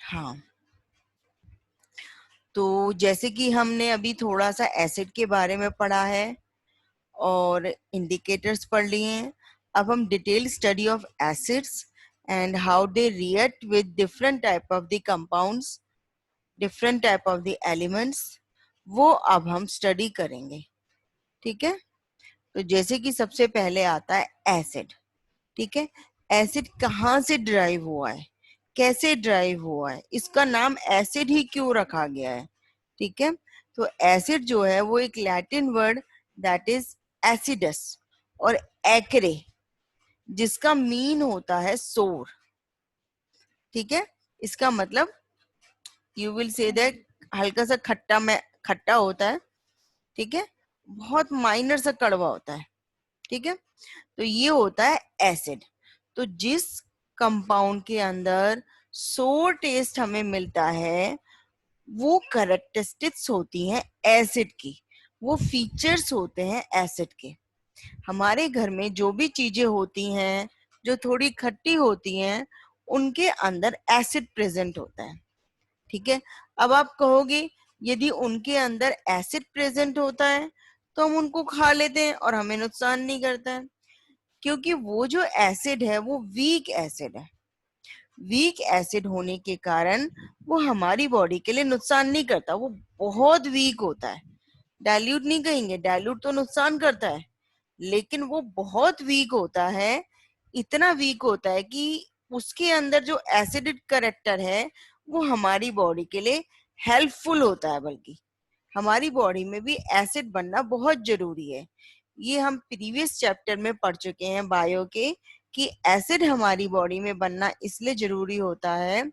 हाँ, तो जैसे कि हमने अभी थोड़ा सा एसिड के बारे में पढ़ा है और इंडिकेटर्स पढ़ लिए हैं, अब हम detail study of acids and how they react with different type of the compounds, different type of the elements, वो अब हम स्टडी करेंगे। ठीक है, तो जैसे कि सबसे पहले आता है एसिड। ठीक है, एसिड कहाँ से ड्राइव हुआ है, कैसे ड्राइव हुआ है, इसका नाम एसिड ही क्यों रखा गया है। ठीक है, तो एसिड जो है वो एक Latin word that is acidus और एक्रे, जिसका मीन होता है सोर। ठीक है, इसका मतलब यू विल से दैट हल्का सा खट्टा में खट्टा होता है। ठीक है, बहुत माइनर सा कड़वा होता है। ठीक है, तो ये होता है एसिड। तो जिस कंपाउंड के अंदर सोर टेस्ट हमें मिलता है, वो कैरेक्टरिस्टिक्स होती हैं एसिड की, वो फीचर्स होते हैं एसिड के। हमारे घर में जो भी चीजें होती हैं जो थोड़ी खट्टी होती हैं, उनके अंदर एसिड प्रेजेंट होता है। ठीक है, अब आप कहोगे यदि उनके अंदर एसिड प्रेजेंट होता है तो हम उनको खा लेते हैं और हमें नुकसान नहीं करता है, क्योंकि वो जो एसिड है वो वीक एसिड है। वीक एसिड होने के कारण वो हमारी बॉडी के लिए नुकसान नहीं करता, वो बहुत वीक होता है। डाइल्यूट नहीं कहेंगे, डाइल्यूट तो नुकसान करता है, लेकिन वो बहुत वीक होता है। इतना वीक होता है कि उसके अंदर जो एसिडिक करेक्टर है वो हमारी बॉडी के लिए हेल्पफुल होता है, बल्कि हमारी बॉडी में भी एसिड बनना बहुत जरूरी है। ये हम प्रीवियस चैप्टर में पढ़ चुके हैं बायो के, कि एसिड हमारी बॉडी में बनना इसलिए जरूरी होता है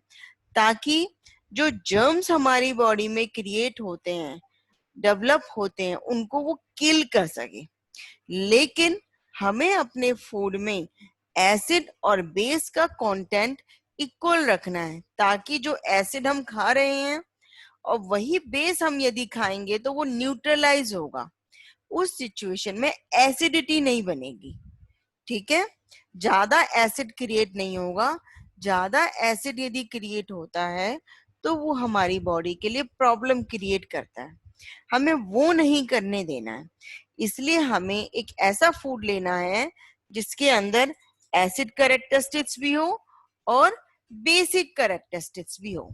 ताकि जो जर्म्स हमारी बॉडी में क्रिएट होते हैं, डेवलप होते हैं, उनको वो किल कर सके। लेकिन हमें अपने फूड में एसिड और बेस का कंटेंट इक्वल रखना है, ताकि जो एसिड हम खा रहे हैं और वही बेस हम यदि खाएंगे तो वो न्यूट्रलाइज होगा, उस सिचुएशन में एसिडिटी नहीं बनेगी। ठीक है, ज्यादा एसिड क्रिएट नहीं होगा। ज्यादा एसिड यदि क्रिएट होता है तो वो हमारी बॉडी के लिए प्रॉब्लम क्रिएट करता है, हमें वो नहीं करने देना है। इसलिए हमें एक ऐसा फूड लेना है जिसके अंदर एसिड कैरेक्टरिस्टिक्स भी हो और बेसिक कैरेक्टरिस्टिक्स भी हो।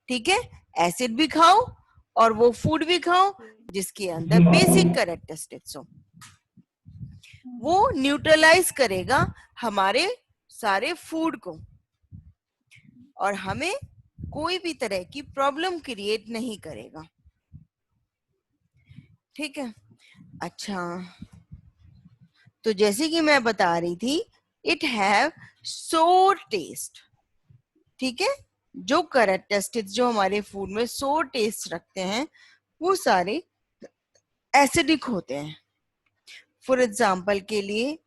ठीक है, एसिड भी खाओ और वो फूड भी खाओ जिसके अंदर बेसिक कैरेक्टरिस्टिक्स हो। वो न्यूट्रलाइज करेगा हमारे सारे फूड को और हमें कोई भी तरह की प्रॉब्लम क्रिएट नहीं करेगा। ठीक है, अच्छा, तो जैसे कि मैं बता रही थी, इट हैव सोर टेस्ट। ठीक है, जो कैरेक्टरिस्टिक्स जो हमारे फूड में सोर टेस्ट रखते हैं वो सारे एसिडिक होते हैं। फॉर एग्जाम्पल के लिए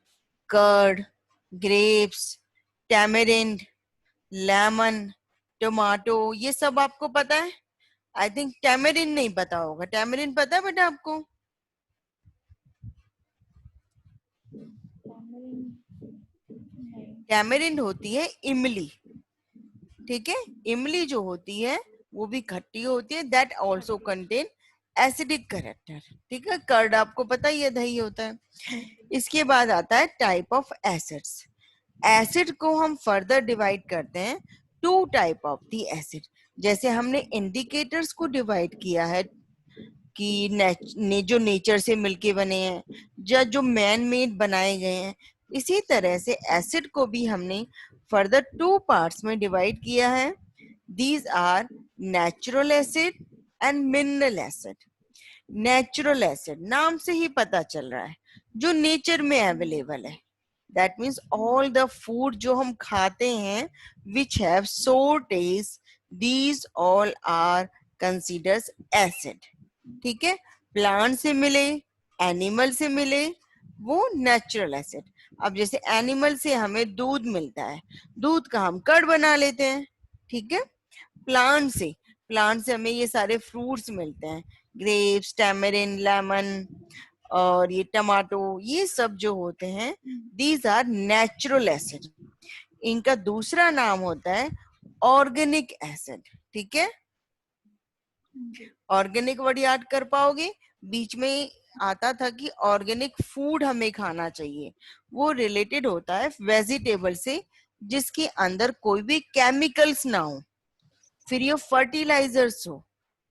curd, grapes, tamarind, lemon, tomato, ये सब आपको पता है। आई थिंक टैमरिंड नहीं पता होगा। टैमरिंड पता है बेटा आपको? टैमरिंड होती है इमली। ठीक है, इमली जो होती है वो भी खट्टी होती है, that also contain acidic character. ठीक है, कर्ड आपको पता ही है, दही होता है। इसके बाद आता है टाइप ऑफ एसिड्स। एसिड को हम फर्दर डिवाइड करते हैं two type of the acid. जैसे हमने इंडिकेटर्स को डिवाइड किया है कि जो नेचर से मिलके बने हैं या जो मैन मेड बनाए गए हैं, इसी तरह से एसिड को भी हमने फर्दर टू पार्ट्स में डिवाइड किया है। These are natural acid and mineral acid. Natural acid नाम से ही पता चल रहा है, जो नेचर में अवेलेबल है। That means all the food जो हम खाते हैं which have sour taste, these all are considers acid. ठीक है, प्लांट से मिले, एनिमल से मिले, वो नेचुरल एसिड। अब जैसे एनिमल से हमें दूध मिलता है, दूध का हम कर्ड बना लेते हैं। ठीक है, प्लांट से हमें ये सारे फ्रूट्स मिलते हैं, ग्रेप्स, टैमरिन, लेमन और ये टमाटो, ये सब जो होते हैं दीज आर नेचुरल एसिड। इनका दूसरा नाम होता है ऑर्गेनिक एसिड, ठीक है। ऑर्गेनिक वर्ड याद कर पाओगे? बीच में आता था कि ऑर्गेनिक फूड हमें खाना चाहिए, वो रिलेटेड होता है वेजिटेबल से जिसके अंदर कोई भी केमिकल्स ना हो, फ्री ऑफ फर्टिलाइजर्स हो,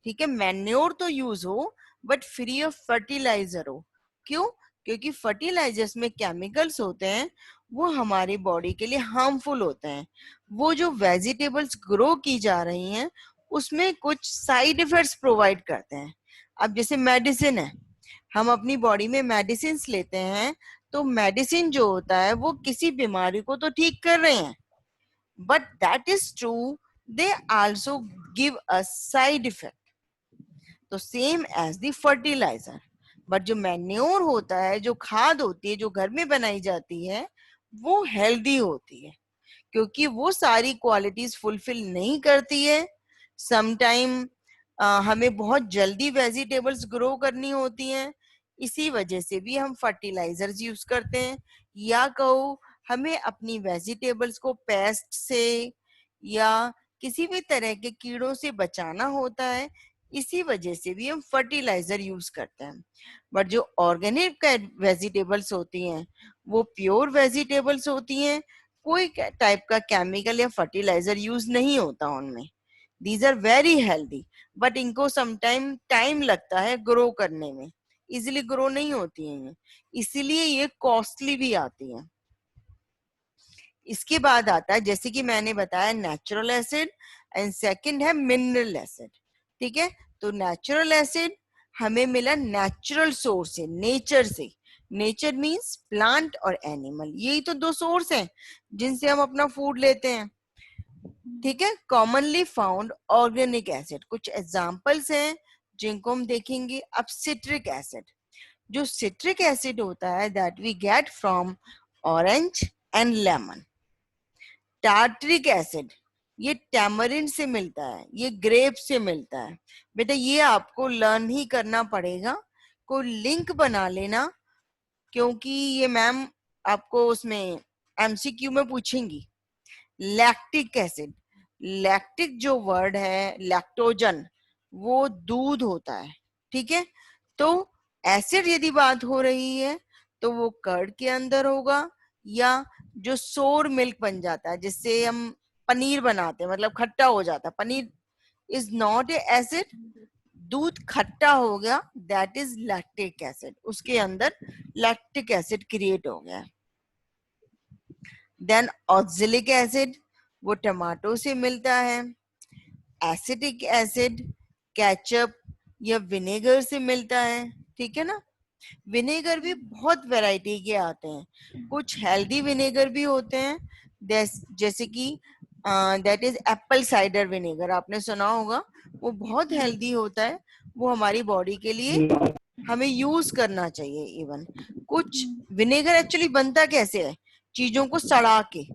ठीक है। मैन्योर तो यूज हो बट फ्री ऑफ फर्टिलाइजर हो। क्यों? क्योंकि फर्टिलाइजर्स में केमिकल्स होते हैं, वो हमारी बॉडी के लिए हार्मफुल होते हैं। वो जो वेजिटेबल्स ग्रो की जा रही हैं उसमें कुछ साइड इफेक्ट्स प्रोवाइड करते हैं। अब जैसे मेडिसिन है, हम अपनी बॉडी में मेडिसिन लेते हैं, तो मेडिसिन जो होता है वो किसी बीमारी को तो ठीक कर रहे हैं, but that is true, they also give a side effect, तो same as the fertilizer. But जो मैन्योर होता है, जो खाद होती है जो घर में बनाई जाती है, वो हेल्दी होती है क्योंकि वो सारी क्वालिटीज फुलफिल नहीं करती है। समटाइम हमें बहुत जल्दी वेजिटेबल्स ग्रो करनी होती हैं, इसी वजह से भी हम फर्टिलाइजर्स यूज करते हैं, या कहो हमें अपनी वेजिटेबल्स को पेस्ट से या किसी भी तरह के कीड़ों से बचाना होता है, इसी वजह से भी हम फर्टिलाइजर यूज करते हैं। बट जो ऑर्गेनिक वेजिटेबल्स होती हैं वो प्योर वेजिटेबल्स होती हैं, कोई टाइप का केमिकल या फर्टिलाइजर यूज नहीं होता उनमें। These are very healthy, but इनको समटाइम टाइम लगता है ग्रो करने में, इजिली ग्रो नहीं होती हैं ये, इसीलिए ये कॉस्टली भी आती हैं। इसके बाद आता है जैसे कि मैंने बताया नेचुरल एसिड, एंड सेकंड है मिनरल एसिड, ठीक है। तो नेचुरल एसिड हमें मिला नेचुरल सोर्स से, नेचर से। नेचर मींस प्लांट और एनिमल, यही तो दो सोर्स हैं जिनसे हम अपना फूड लेते हैं, ठीक है। कॉमनली फाउंड ऑर्गेनिक एसिड, कुछ एग्जांपल्स हैं जिनको हम देखेंगे। अब सिट्रिक एसिड, जो सिट्रिक एसिड होता है that we get from orange and lemon. Tartaric acid, ये टैमरिन से मिलता है, ये ग्रेप से मिलता है। बेटा ये आपको लर्न ही करना पड़ेगा, कोई लिंक बना लेना, क्योंकि ये मैम आपको उसमें एमसीक्यू में पूछेंगी। लैक्टिक एसिड, लैक्टिक जो वर्ड है लैक्टोजन, वो दूध होता है, ठीक है। तो एसिड यदि बात हो रही है तो वो कर्ड के अंदर होगा, या जो सोर मिल्क बन जाता है जिससे हम पनीर बनाते हैं, मतलब खट्टा हो जाता है paneer, is not a acid. दूध खट्टा हो गया, दैट इज लैक्टिक एसिड, उसके अंदर लैक्टिक एसिड क्रिएट हो गया। देन ऑक्जेलिक एसिड, वो टमाटो से मिलता है। एसिटिक एसिड केचप या विनेगर से मिलता है, ठीक है ना। विनेगर भी बहुत वैरायटी के आते हैं, कुछ हेल्दी विनेगर भी होते हैं, जैसे कि that is Apple cider vinegar, आपने सुना होगा, वो बहुत हेल्दी होता है, वो हमारी बॉडी के लिए हमें यूज करना चाहिए। इवन कुछ विनेगर एक्चुअली बनता कैसे है, चीजों को सड़ा के,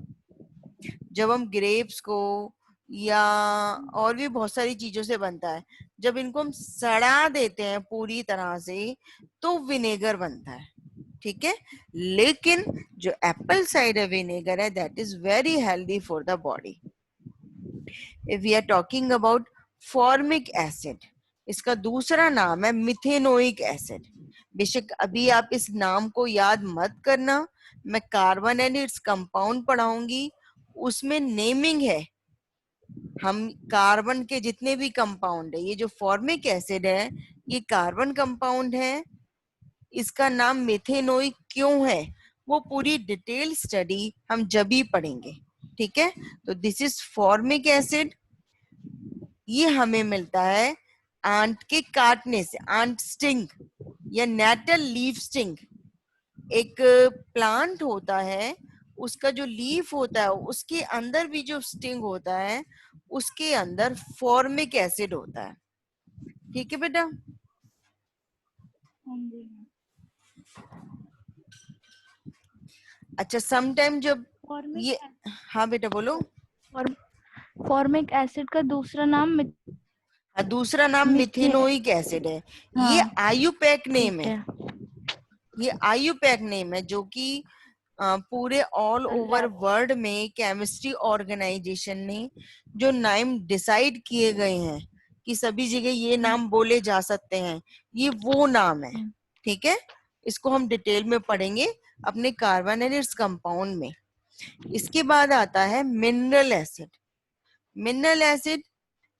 जब हम ग्रेप्स को या और भी बहुत सारी चीजों से बनता है, जब इनको हम सड़ा देते हैं पूरी तरह से तो विनेगर बनता है, ठीक है। लेकिन जो एप्पल साइडर विनेगर है that is very healthy for the body. If we are talking about formic acid, इसका दूसरा नाम है मिथेनोइक एसिड। बेशक अभी आप इस नाम को याद मत करना, मैं कार्बन एंड इट्स कंपाउंड पढ़ाऊंगी, उसमें नेमिंग है, हम कार्बन के जितने भी कंपाउंड है, ये जो फॉर्मिक एसिड है ये कार्बन कंपाउंड है, इसका नाम मिथेनोइक क्यों है वो पूरी डिटेल स्टडी हम जब ही पढ़ेंगे, ठीक है। तो दिस इज फॉर्मिक एसिड, ये हमें मिलता है आंट के काटने से, आंट स्टिंग या नेटल लीफ स्टिंग। एक प्लांट होता है, उसका जो लीफ होता है उसके अंदर भी जो स्टिंग होता है उसके अंदर फॉर्मिक एसिड होता है, ठीक है बेटा। अच्छा समटाइम जब ये, हाँ बेटा बोलो। फॉर्मिक एसिड का दूसरा नाम दूसरा नाम मिथेनोइक एसिड है, ये हाँ, आयुपैक नेम ठीक है, ये आयुपैक नेम है जो कि पूरे ऑल ओवर लैब। वर्ल्ड में केमिस्ट्री ऑर्गेनाइजेशन ने जो नाम डिसाइड किए गए हैं कि सभी जगह ये नाम बोले जा सकते हैं, ये वो नाम है। ठीक है, इसको हम डिटेल में पढ़ेंगे अपने कार्बन एंड इट्स कंपाउंड में। इसके बाद आता है mineral acid. Mineral acid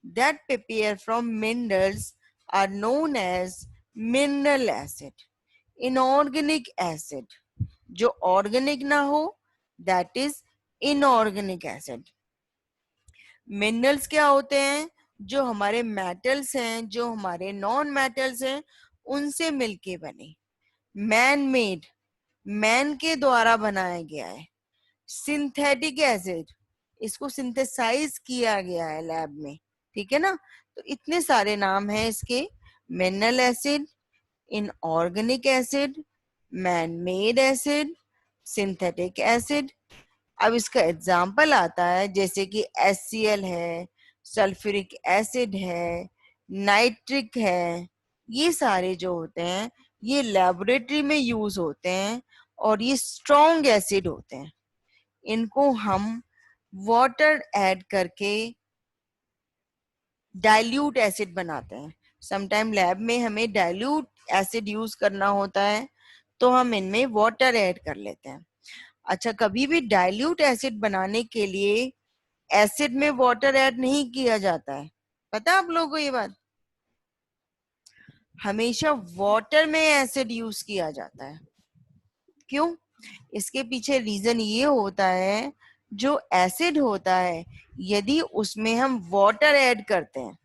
that prepare from minerals are known as mineral acid. Inorganic acid, जो ऑर्गेनिक ना हो, that is inorganic acid. Minerals क्या होते हैं? जो हमारे मेटल्स हैं, जो हमारे नॉन मेटल्स हैं, उनसे मिलके बने, मैन मेड, मैन के द्वारा बनाया गया है। सिंथेटिक एसिड, इसको सिंथेसाइज किया गया है लैब में। ठीक है ना, तो इतने सारे नाम हैं इसके, mineral acid, inorganic acid, man made acid, synthetic acid. अब इसका एग्जाम्पल आता है जैसे कि HCl है, सल्फ्यूरिक एसिड है, नाइट्रिक है। ये सारे जो होते हैं ये लेबोरेटरी में यूज होते हैं और ये स्ट्रॉन्ग एसिड होते हैं। इनको हम वाटर ऐड करके डाइल्यूट एसिड बनाते हैं। समटाइम लैब में हमें डाइल्यूट एसिड यूज करना होता है तो हम इनमें वाटर ऐड कर लेते हैं। अच्छा, कभी भी डाइल्यूट एसिड बनाने के लिए एसिड में वाटर ऐड नहीं किया जाता है, पता है आप लोगों को ये बात? हमेशा वाटर में एसिड यूज किया जाता है। क्यों? इसके पीछे रीजन ये होता है, जो एसिड होता है यदि उसमें हम वाटर ऐड करते हैं,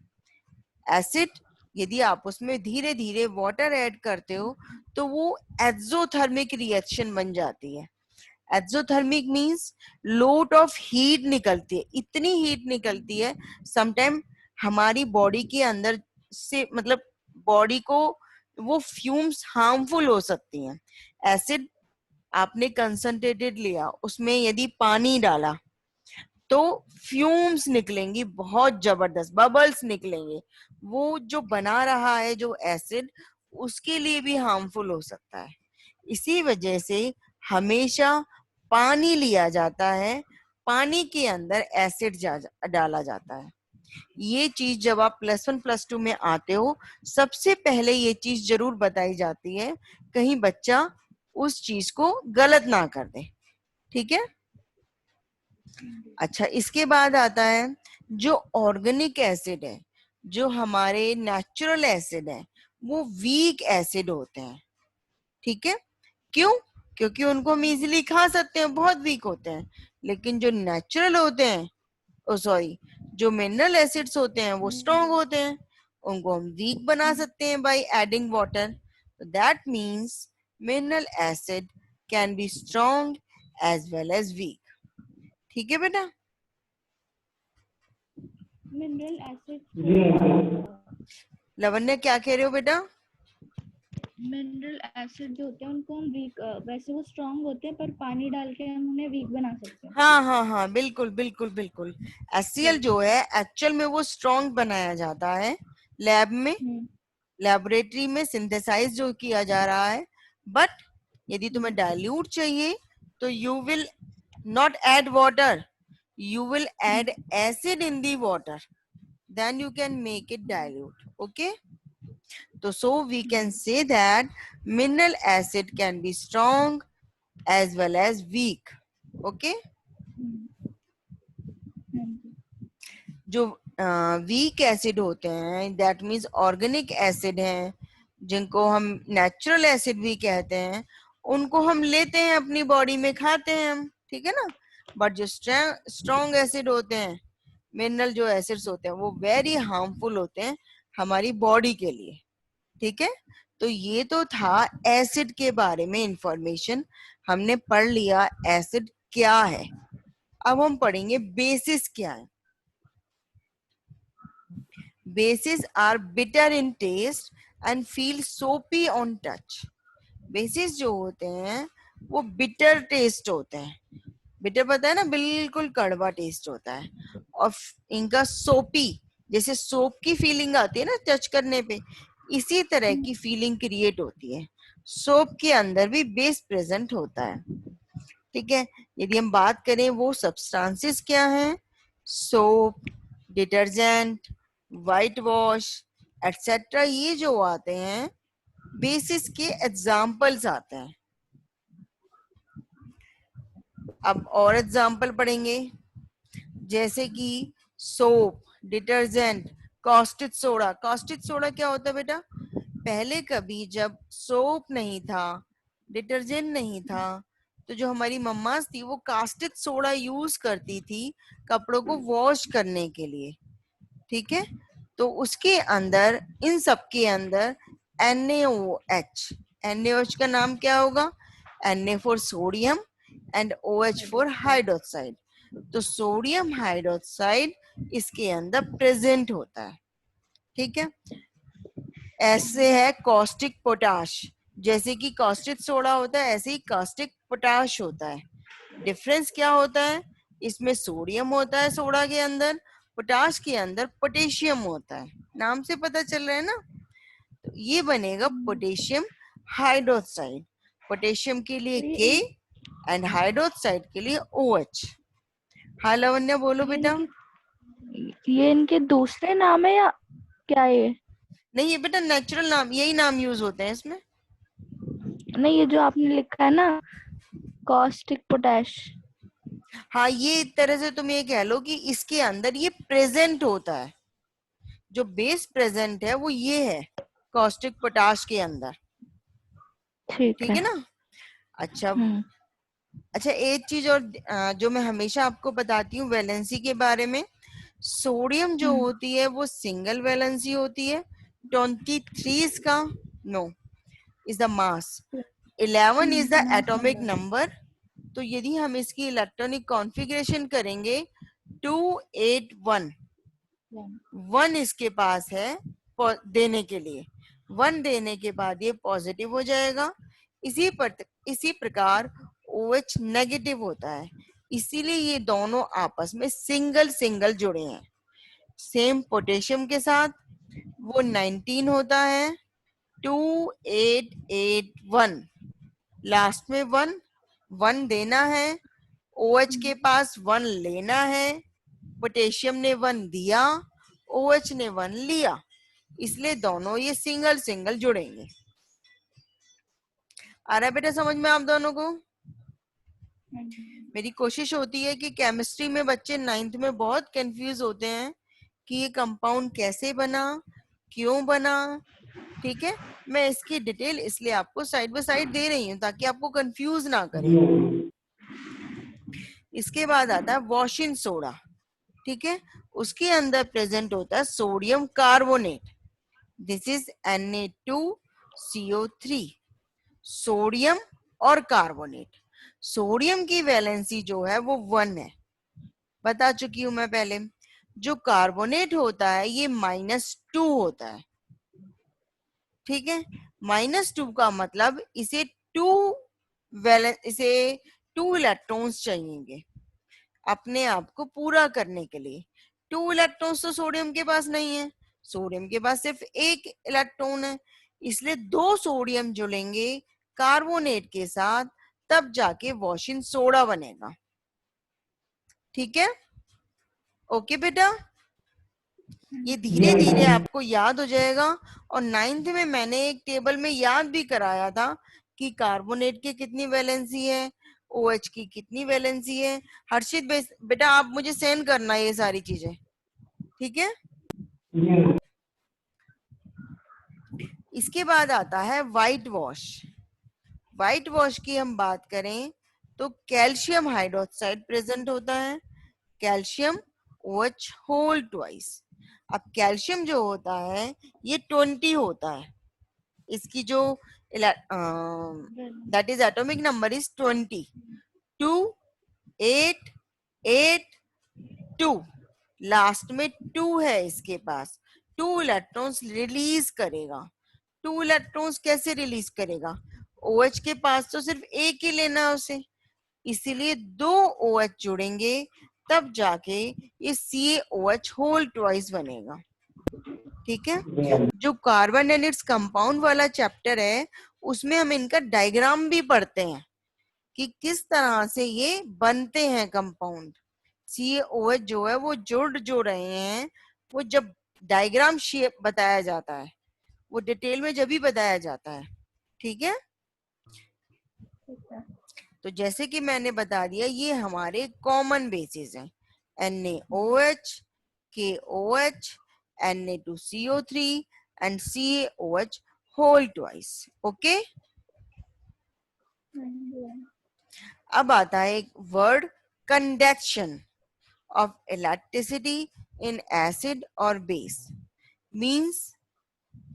एसिड यदि आप उसमें धीरे धीरे वाटर ऐड करते हो तो वो एक्सोथर्मिक रिएक्शन बन जाती है। Exothermic means lot of heat निकलती है, इतनी हीट निकलती है समटाइम हमारी बॉडी के अंदर से, मतलब बॉडी को वो फ्यूम्स हार्मफुल हो सकती हैं। एसिड आपने कंसंट्रेटेड लिया, उसमें यदि पानी डाला तो फ्यूम्स निकलेंगी, बहुत जबरदस्त बबल्स निकलेंगे। वो जो बना रहा है जो एसिड, उसके लिए भी हार्मफुल हो सकता है। इसी वजह से हमेशा पानी लिया जाता है, पानी के अंदर एसिड डाला जाता है। ये चीज जब आप +1 +2 में आते हो, सबसे पहले ये चीज जरूर बताई जाती है, कहीं बच्चा उस चीज को गलत ना कर दे। ठीक है। अच्छा, इसके बाद आता है जो ऑर्गेनिक एसिड है, जो हमारे नेचुरल एसिड है, वो वीक एसिड होते हैं। ठीक है, क्यों? क्योंकि उनको हम इजीली खा सकते हैं, बहुत वीक होते हैं। लेकिन जो नेचुरल होते हैं, ओ सॉरी, जो मिनरल एसिड्स होते हैं वो स्ट्रॉन्ग होते हैं, उनको हम वीक बना सकते हैं by adding water. That means mineral acid can be strong as well as weak. ठीक है बेटा? मिनरल एसिड, लवण्य क्या कह रहे हो बेटा? मिनरल एसिड जो होते हैं उनको हम वीक, वैसे वो स्ट्रांग होते हैं पर पानी डाल के हम उन्हें वीक बना सकते हैं। हाँ हाँ हाँ, बिल्कुल बिल्कुल बिल्कुल। HCl जो है एक्चुअल में वो स्ट्रॉन्ग बनाया जाता है लैब में, लेबोरेटरी में सिंथेसाइज जो किया जा रहा है। बट यदि तुम्हें डाइल्यूट चाहिए तो you will not add water, you will add acid in the water, then you can make it dilute. Okay, so we can say that mineral acid can be strong as well as weak. Okay, जो weak acid होते हैं that means organic acid हैं, जिनको हम natural acid भी कहते हैं, उनको हम लेते हैं अपनी बॉडी में, खाते हैं हम। ठीक है ना। बट जो स्ट्रॉन्ग एसिड होते हैं, मिनरल जो एसिड्स होते हैं, वो वेरी हार्मफुल होते हैं हमारी बॉडी के लिए। ठीक है, तो ये तो था एसिड के बारे में इंफॉर्मेशन, हमने पढ़ लिया एसिड क्या है। अब हम पढ़ेंगे बेसिस क्या है। Bases are bitter in taste and feel soapy on touch. Basis जो होते हैं वो बिटर टेस्ट होते हैं। बिटर पता है ना, बिल्कुल कड़वा टेस्ट होता है। और इनका सोपी, जैसे सोप की फीलिंग आती है ना टच करने पे, इसी तरह की फीलिंग क्रिएट होती है। सोप के अंदर भी बेस प्रेजेंट होता है। ठीक है। यदि हम बात करें वो सब्सटेंसेस क्या हैं, soap, detergent, white wash etcetera, ये जो आते हैं बेसिस के एग्जाम्पल्स आते हैं। अब और एग्जाम्पल पढ़ेंगे, जैसे कि soap, detergent, caustic soda. Caustic soda क्या होता है बेटा, पहले कभी जब सोप नहीं था, डिटर्जेंट नहीं था, तो जो हमारी मम्मास थी वो कास्टिक सोडा यूज करती थी कपड़ों को वॉश करने के लिए। ठीक है, तो उसके अंदर, इन सब के अंदर NaOH, NaOH का नाम क्या होगा, Na for sodium and OH for hydroxide. तो सोडियम हाइड्रोक्साइड इसके अंदर प्रेजेंट होता है। ठीक है, ऐसे है कॉस्टिक पोटाश, जैसे कि कॉस्टिक सोडा होता है ऐसे ही कॉस्टिक पोटाश होता है। डिफरेंस क्या होता है, इसमें सोडियम होता है सोडा के अंदर, पोटाश के अंदर पोटेशियम होता है। नाम से पता चल रहा है ना। तो ये बनेगा पोटेशियम हाइड्रोक्साइड, पोटेशियम के लिए K एंड हाइड्रोक्साइड के लिए OH। हाँ लवन्या बोलो बेटा। ये इनके दूसरे नाम है या क्या ये? नहीं ये बेटा नेचुरल नाम, यही नाम यूज होते हैं इसमें। नहीं, ये जो आपने लिखा है ना, कॉस्टिक पोटैश। हाँ ये एक तरह से तुम ये कह लो कि इसके अंदर ये प्रेजेंट होता है, जो बेस प्रेजेंट है वो ये है कॉस्टिक पोटाश के अंदर। ठीक ठीक है। है ना। अच्छा, अच्छा एक चीज और जो मैं हमेशा आपको बताती हूँ वैलेंसी के बारे में, सोडियम जो होती है वो सिंगल वैलेंसी होती है, 23 का no is the mass, 11 is the atomic number. तो यदि हम इसकी इलेक्ट्रॉनिक कॉन्फ़िगरेशन करेंगे 281, 1 इसके पास है देने के लिए, 1 देने के बाद ये पॉजिटिव हो जाएगा। इसी प्रकार OH नेगेटिव होता है, इसीलिए ये दोनों आपस में सिंगल सिंगल जुड़े हैं। सेम पोटेशियम के साथ वो 19 होता है, 2881, लास्ट में 1, 1 देना है, OH के पास 1 लेना है, पोटेशियम ने 1 दिया, OH ने 1 लिया, इसलिए दोनों ये सिंगल सिंगल जुड़ेंगे। आ रहा है बेटा समझ में आप दोनों को। मेरी कोशिश होती है कि केमिस्ट्री में बच्चे 9th में बहुत कंफ्यूज होते हैं कि ये कंपाउंड कैसे बना, क्यों बना। ठीक है, मैं इसकी डिटेल इसलिए आपको साइड बाय साइड दे रही हूँ ताकि आपको कंफ्यूज ना करे। इसके बाद आता है वॉशिंग सोडा। ठीक है, उसके अंदर प्रेजेंट होता है sodium carbonate, this is Na2CO3, sodium और कार्बोनेट। सोडियम की वैलेंसी जो है वो 1 है, बता चुकी हूं मैं पहले। जो कार्बोनेट होता है ये -2 होता है। ठीक है, -2 का मतलब इसे 2 इलेक्ट्रॉन्स चाहिए अपने आप को पूरा करने के लिए। 2 इलेक्ट्रॉन्स तो सोडियम के पास नहीं है, सोडियम के पास सिर्फ 1 इलेक्ट्रॉन है, इसलिए 2 सोडियम जुड़ेंगे कार्बोनेट के साथ, तब जाके वॉशिंग सोडा बनेगा। ठीक है, ओके बेटा, ये धीरे धीरे आपको याद हो जाएगा। और 9th में मैंने एक टेबल में याद भी कराया था कि कार्बोनेट की कितनी वैलेंसी है, OH की कितनी वैलेंसी है। हर्षित बेटा आप मुझे सेंड करना ये सारी चीजें, ठीक है। इसके बाद आता है व्हाइट वॉश। व्हाइट वॉश की हम बात करें तो कैल्शियम हाइड्रोक्साइड प्रेजेंट होता है, कैल्शियम OH होल ट्वाइस। अब कैल्शियम जो होता है ये 20 होता है, इसकी जो that is atomic number is 20, 2 8 8 2, last में 2 है इसके पास, 2 इलेक्ट्रॉन्स रिलीज करेगा। 2 इलेक्ट्रॉन्स कैसे रिलीज करेगा, OH के पास तो सिर्फ एक ही लेना है उसे, इसीलिए 2 OH जुड़ेंगे, तब जाके ये CaOH होल ट्वाइस बनेगा। ठीक है, जो कार्बन एंड इट्स कंपाउंड वाला चैप्टर है उसमें हम इनका डायग्राम भी पढ़ते हैं कि किस तरह से ये बनते हैं कंपाउंड। CaOH जो है वो जुड़ जो रहे हैं, वो जब डायग्राम शेप बताया जाता है, वो डिटेल में जब भी बताया जाता है। ठीक है, ठीक है। तो जैसे कि मैंने बता दिया, ये हमारे कॉमन बेसिस हैं, NaOH, KOH, Na2CO3 and CaOH whole twice. Okay, हाँ जी। अब आता है एक word, conduction of electricity in acid और बेस। मींस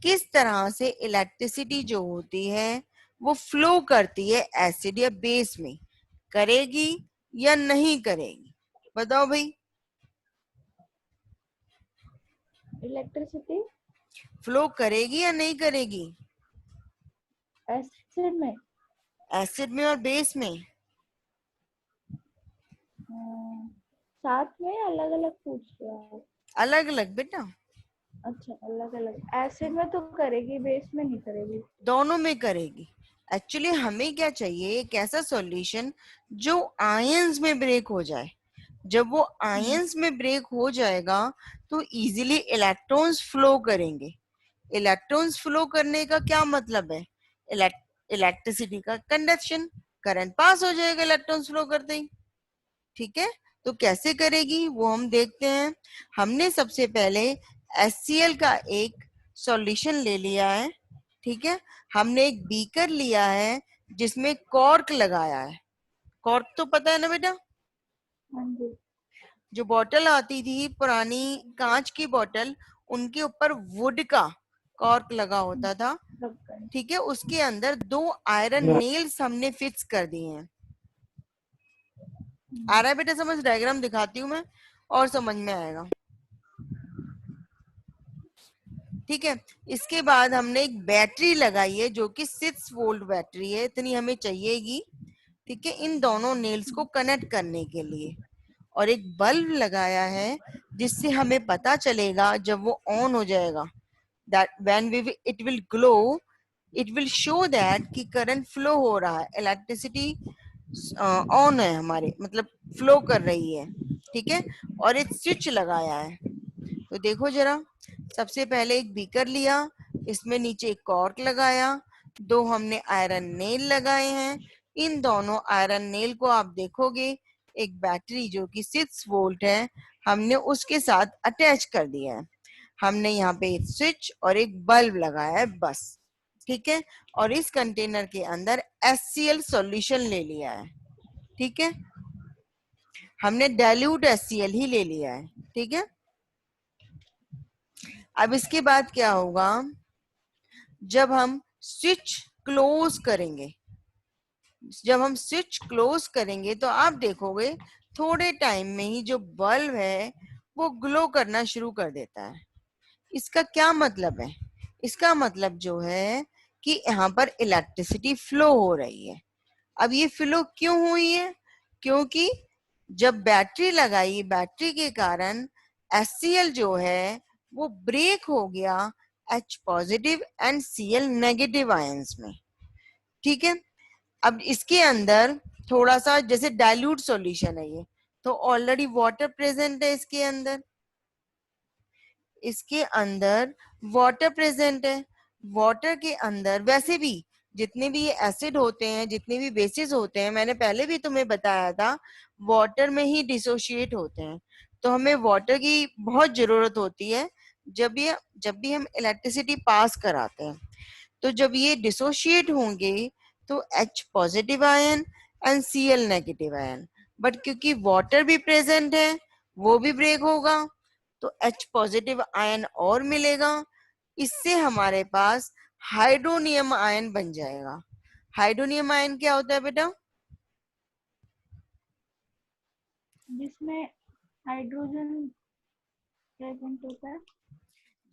किस तरह से इलेक्ट्रिसिटी जो होती है वो फ्लो करती है एसिड या बेस में, करेगी या नहीं करेगी, बताओ भाई। इलेक्ट्रिसिटी फ्लो करेगी या नहीं करेगी एसिड में, एसिड में और बेस में। साथ में अलग अलग पूछ रहे हो आप? अलग अलग बेटा, अच्छा, अलग अलग। एसिड में तो करेगी, बेस में नहीं करेगी। दोनों में करेगी। एक्चुअली हमें क्या चाहिए, एक ऐसा सॉल्यूशन जो आयंस में ब्रेक हो जाए। जब वो आयंस में ब्रेक हो जाएगा तो इजीली इलेक्ट्रॉन्स फ्लो करेंगे। इलेक्ट्रॉन्स फ्लो करने का क्या मतलब है, इलेक्ट्रिसिटी का कंडक्शन, करंट पास हो जाएगा इलेक्ट्रॉन्स फ्लो करते ही। ठीक है, तो कैसे करेगी वो हम देखते हैं। हमने सबसे पहले HCl का एक सॉल्यूशन ले लिया है। ठीक है, हमने एक बीकर लिया है जिसमें कॉर्क लगाया है। कॉर्क तो पता है ना बेटा, हाँ जी। जो बॉटल आती थी पुरानी कांच की बॉटल, उनके ऊपर वुड का कॉर्क लगा होता था। रबड़। ठीक है, उसके अंदर 2 आयरन नेल्स हमने फिक्स कर दिए हैं। आ रहा है बेटा समझ, डायग्राम दिखाती हूँ मैं और समझ में आएगा। ठीक है, इसके बाद हमने एक बैटरी लगाई है जो कि 6 वोल्ट बैटरी है, इतनी हमें चाहिएगी। ठीक है, इन दोनों नेल्स को कनेक्ट करने के लिए। और एक बल्ब लगाया है जिससे हमें पता चलेगा जब वो ऑन हो जाएगा, that when it will glow, it will show that कि करंट फ्लो हो रहा है, इलेक्ट्रिसिटी ऑन है हमारे, मतलब फ्लो कर रही है। ठीक है, और एक स्विच लगाया है। तो देखो जरा, सबसे पहले एक बीकर लिया, इसमें नीचे एक कॉर्क लगाया, 2 हमने आयरन नेल लगाए हैं। इन दोनों आयरन नेल को आप देखोगे, एक बैटरी जो कि 6 वोल्ट है, हमने उसके साथ अटैच कर दिया है। हमने यहाँ पे एक स्विच और एक बल्ब लगाया है, बस। ठीक है, और इस कंटेनर के अंदर HCl सॉल्यूशन ले लिया है। ठीक है, हमने डाइल्यूट HCl ही ले लिया है। ठीक है, अब इसके बाद क्या होगा, जब हम स्विच क्लोज करेंगे, जब हम स्विच क्लोज करेंगे तो आप देखोगे थोड़े टाइम में ही जो बल्ब है वो ग्लो करना शुरू कर देता है। इसका क्या मतलब है, इसका मतलब जो है कि यहाँ पर इलेक्ट्रिसिटी फ्लो हो रही है। अब ये फ्लो क्यों हुई है, क्योंकि जब बैटरी लगाई, बैटरी के कारण HCl जो है वो ब्रेक हो गया H positive and Cl negative ions में। ठीक है, अब इसके अंदर थोड़ा सा जैसे डाइल्यूट सॉल्यूशन है ये, तो ऑलरेडी वाटर प्रेजेंट है इसके अंदर, इसके अंदर वाटर प्रेजेंट है। वाटर के अंदर वैसे भी जितने भी ये एसिड होते हैं, जितने भी बेसिस होते हैं, मैंने पहले भी तुम्हें बताया था, वाटर में ही डिसोशिएट होते हैं। तो हमें वाटर की बहुत जरूरत होती है जब भी हम इलेक्ट्रिसिटी पास कराते हैं। तो जब ये डिसोशिएट होंगे तो H positive ion and Cl negative ion, but क्योंकि वाटर भी प्रेजेंट है वो भी ब्रेक होगा, तो H पॉजिटिव आयन और मिलेगा। इससे हमारे पास हाइड्रोनियम आयन बन जाएगा। हाइड्रोनियम आयन क्या होता है बेटा, जिसमें हाइड्रोजन प्रेजेंट होता है।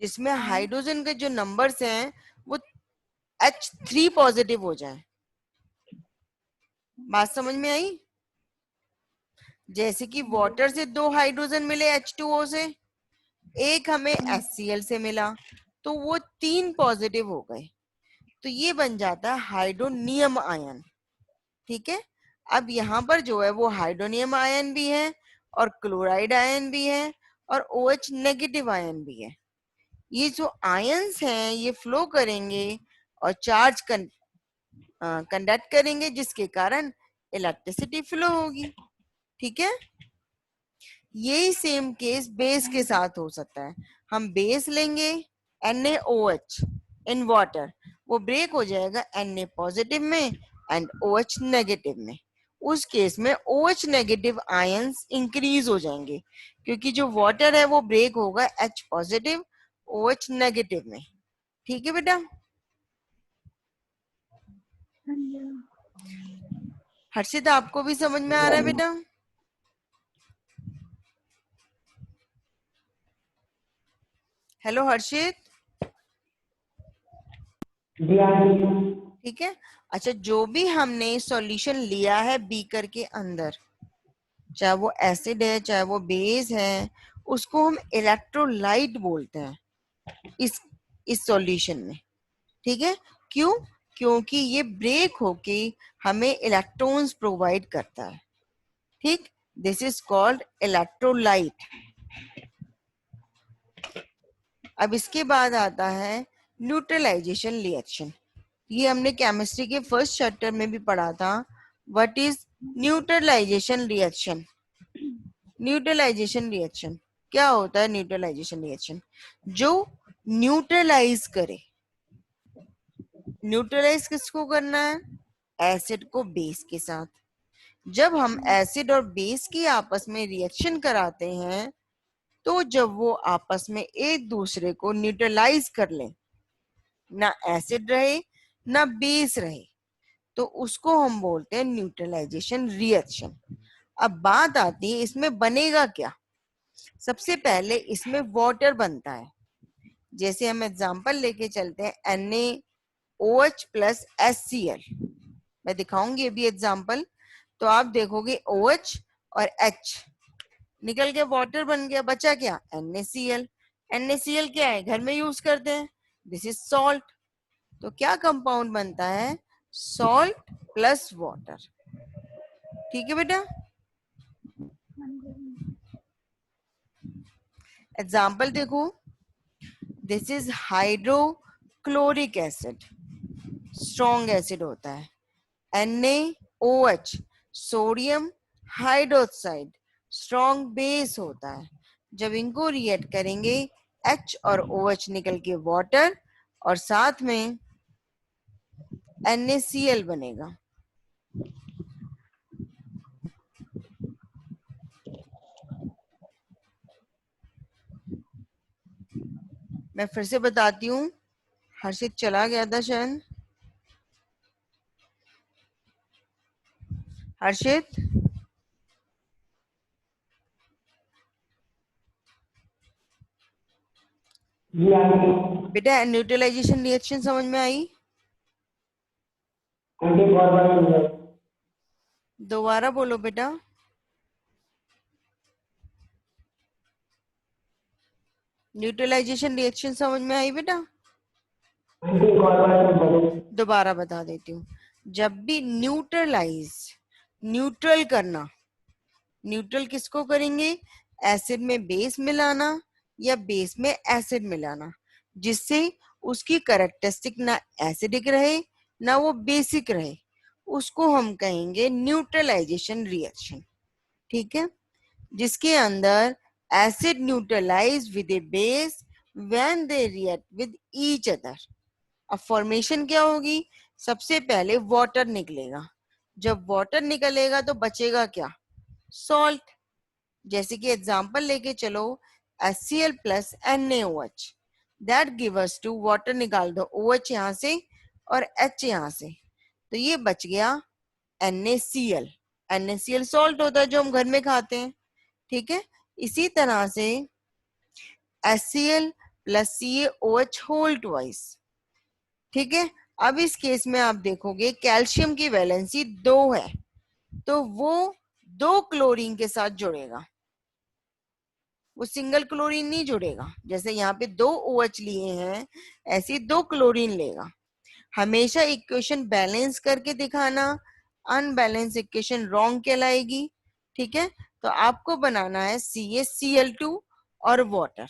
जिसमें आयन। हाइड्रोजन के जो नंबर्स हैं वो H3 पॉजिटिव हो जाए। बात समझ में आई, जैसे कि हाँ जी। वाटर से 2 हाइड्रोजन मिले H2O से, एक हमें HCl से मिला, तो वो 3 पॉजिटिव हो गए, तो ये बन जाता है हाइड्रोनियम आयन। ठीक है, अब यहाँ पर जो है वो हाइड्रोनियम आयन भी है और क्लोराइड आयन भी है और OH नेगेटिव आयन भी है। ये जो आयंस हैं ये फ्लो करेंगे और चार्ज कंडक्ट करेंगे, जिसके कारण इलेक्ट्रिसिटी फ्लो होगी। ठीक है, यही सेम केस बेस के साथ हो सकता है। हम बेस लेंगे NaOH इन वाटर, वो ब्रेक हो जाएगा Na पॉजिटिव में एंड OH नेगेटिव में। उस केस में OH नेगेटिव आयंस इंक्रीज हो जाएंगे, क्योंकि जो वाटर है वो ब्रेक होगा H पॉजिटिव OH नेगेटिव में। ठीक है बेटा? हाँ जी। हर्षित, आपको भी समझ में आ रहा है बेटा? हेलो हर्षित। ठीक है, अच्छा, जो भी हमने सॉल्यूशन लिया है बीकर के अंदर, चाहे वो एसिड है चाहे वो बेस है, उसको हम इलेक्ट्रोलाइट बोलते हैं इस सॉल्यूशन में। ठीक है, क्यों? क्योंकि ये ब्रेक होके हमें इलेक्ट्रॉन्स प्रोवाइड करता है। ठीक, दिस इज कॉल्ड इलेक्ट्रोलाइट। अब इसके बाद आता है न्यूट्रलाइजेशन रिएक्शन। ये हमने केमिस्ट्री के फर्स्ट चैप्टर में भी पढ़ा था। What is neutralization reaction? Neutralization reaction क्या होता है? न्यूट्रलाइजेशन रिएक्शन जो न्यूट्रलाइज करे। न्यूट्रलाइज किसको करना है? एसिड को बेस के साथ। जब हम एसिड और बेस की आपस में रिएक्शन कराते हैं, तो जब वो आपस में एक दूसरे को न्यूट्रलाइज कर लें, ना एसिड रहे ना बेस रहे, तो उसको हम बोलते हैं न्यूट्रलाइजेशन रिएक्शन। अब बात आती है इसमें बनेगा क्या। सबसे पहले इसमें वाटर बनता है। जैसे हम एग्जांपल लेके चलते हैं NaOH प्लस HCl। मैं दिखाऊंगी अभी एग्जांपल, तो आप देखोगे OH और H निकल के वाटर बन गया, बचा क्या? NaCl। NaCl क्या है? घर में यूज करते हैं, दिस इज सॉल्ट। तो क्या कंपाउंड बनता है? Salt plus water. ठीक है बेटा? हाँ जी। एग्जाम्पल देखो, this is hydrochloric acid, strong acid होता है। NaOH sodium hydroxide, strong base होता है। जब इनको रिएक्ट करेंगे, H और OH निकल के वाटर और साथ में NaCl बनेगा। मैं फिर से बताती हूँ, हर्षित चला गया था शायद। हर्षित, बेटा न्यूट्रलाइजेशन रिएक्शन समझ में आई? दोबारा बोलो बेटा। न्यूट्रलाइजेशन रिएक्शन समझ में आई बेटा? दोबारा बता देती हूँ। जब भी न्यूट्रल करना, न्यूट्रल किसको करेंगे? एसिड में बेस मिलाना या बेस में एसिड मिलाना, जिससे उसकी कैरेक्टरिस्टिक ना एसिडिक रहे ना वो बेसिक रहे, उसको हम कहेंगे न्यूट्रलाइजेशन रिएक्शन। ठीक है, जिसके अंदर acid neutralize with a base when they react with each other. अब फॉर्मेशन क्या होगी? सबसे पहले वाटर निकलेगा। जब वाटर निकलेगा तो बचेगा क्या? सॉल्ट। जैसे कि एग्जांपल लेके चलो, HCl plus NaOH, that give us two, water निकाल दो, OH यहाँ से और H यहाँ से, तो ये बच गया NaCl। NaCl सॉल्ट होता है जो हम घर में खाते हैं। ठीक है, इसी तरह से HCl plus CaOH whole twice. ठीक है, अब इस केस में आप देखोगे कैल्शियम की वैलेंसी 2 है, तो वो 2 क्लोरीन के साथ जुड़ेगा, वो सिंगल क्लोरीन नहीं जुड़ेगा। जैसे यहाँ पे 2 OH लिए हैं, ऐसे 2 क्लोरीन लेगा। हमेशा इक्वेशन बैलेंस करके दिखाना, अनबैलेंस इक्वेशन रॉन्ग कहलाएगी। ठीक है, तो आपको बनाना है CaCl2 और वाटर।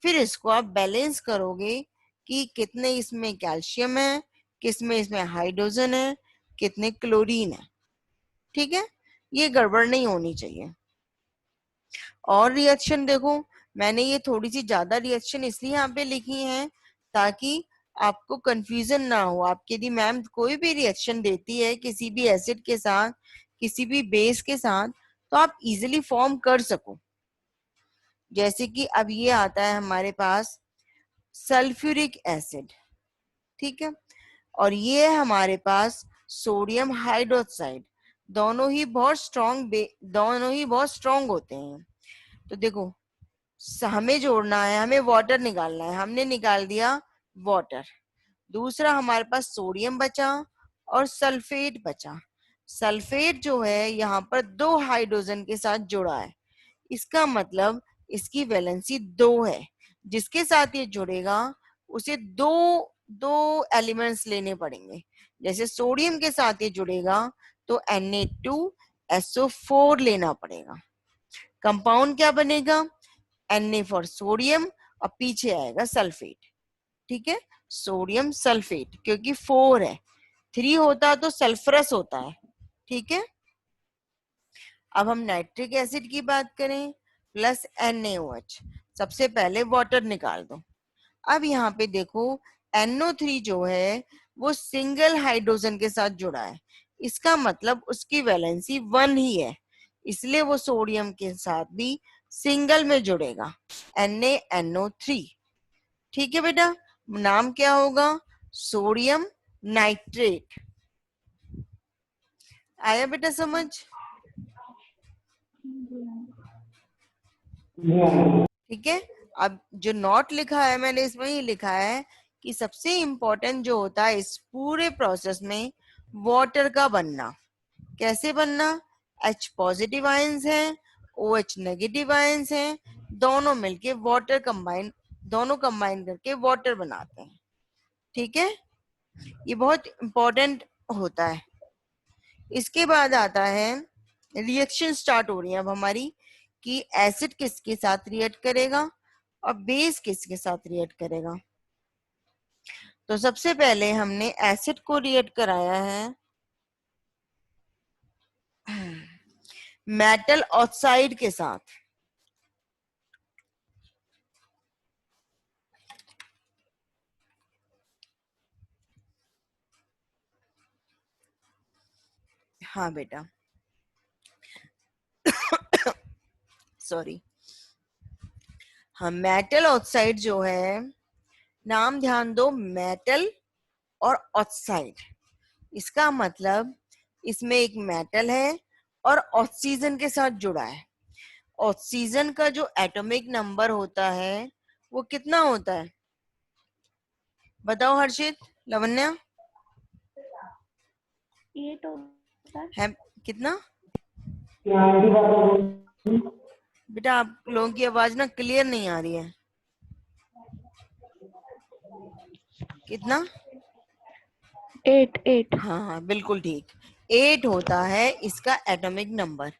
फिर इसको आप बैलेंस करोगे कि कितने इसमें कैल्शियम है, किसमें इसमें हाइड्रोजन है, कितने क्लोरीन है। ठीक है, ये गड़बड़ नहीं होनी चाहिए। और रिएक्शन देखो, मैंने ये थोड़ी सी ज्यादा रिएक्शन इसलिए यहाँ पे लिखी है ताकि आपको कंफ्यूजन ना हो। आपके यदि मैम कोई भी रिएक्शन देती है किसी भी एसिड के साथ, किसी भी बेस के साथ, तो आप इजीली फॉर्म कर सको। जैसे कि अब ये आता है हमारे पास सल्फ्यूरिक एसिड। ठीक है, और ये है हमारे पास सोडियम हाइड्रोक्साइड। दोनों ही बहुत स्ट्रॉन्ग होते हैं। तो देखो, हमें जोड़ना है, हमें वाटर निकालना है, हमने निकाल दिया वाटर। दूसरा हमारे पास सोडियम बचा और सल्फेट बचा। सल्फेट जो है यहाँ पर 2 हाइड्रोजन के साथ जुड़ा है, इसका मतलब इसकी वैलेंसी 2 है। जिसके साथ ये जुड़ेगा उसे दो दो एलिमेंट्स लेने पड़ेंगे। जैसे सोडियम के साथ ये जुड़ेगा तो Na2SO4 लेना पड़ेगा। कंपाउंड क्या बनेगा? Na फॉर सोडियम और पीछे आएगा सल्फेट। ठीक है, सोडियम सल्फेट, क्योंकि 4 है, 3 होता तो सल्फरस होता है। ठीक है, अब हम नाइट्रिक एसिड की बात करें, प्लस NaOH। सबसे पहले वाटर निकाल दो। अब यहाँ पे देखो, NO3 जो है वो सिंगल हाइड्रोजन के साथ जुड़ा है, इसका मतलब उसकी वैलेंसी 1 ही है, इसलिए वो सोडियम के साथ भी सिंगल में जुड़ेगा, NaNO3। ठीक है बेटा, नाम क्या होगा? Sodium nitrate. आया बेटा समझ? ठीक है, अब जो नोट लिखा है मैंने इसमें ही लिखा है कि सबसे इंपॉर्टेंट जो होता है इस पूरे प्रोसेस में वाटर का बनना। कैसे बनना? H पॉजिटिव आयंस है, OH नेगेटिव आयंस है, दोनों मिलके दोनों कंबाइन करके वाटर बनाते हैं। ठीक है, ये बहुत इंपॉर्टेंट होता है। इसके बाद आता है रिएक्शन स्टार्ट हो रही है अब हमारी, कि एसिड किसके साथ रिएक्ट करेगा और बेस किसके साथ रिएक्ट करेगा। तो सबसे पहले हमने एसिड को रिएक्ट कराया है मेटल ऑक्साइड के साथ। हाँ बेटा, सॉरी। हाँ, मेटल ऑक्साइड जो है, नाम ध्यान दो, मेटल और ऑक्साइड, इसका मतलब इसमें एक मेटल है और ऑक्सीजन के साथ जुड़ा है। ऑक्सीजन का जो एटॉमिक नंबर होता है वो कितना होता है? बताओ हर्षित, लवन्या। 8 होता है। है कितना? बेटा आप लोगों की आवाज ना क्लियर नहीं आ रही है। कितना? 8 8। हाँ हाँ बिल्कुल ठीक, 8 होता है इसका एटॉमिक नंबर।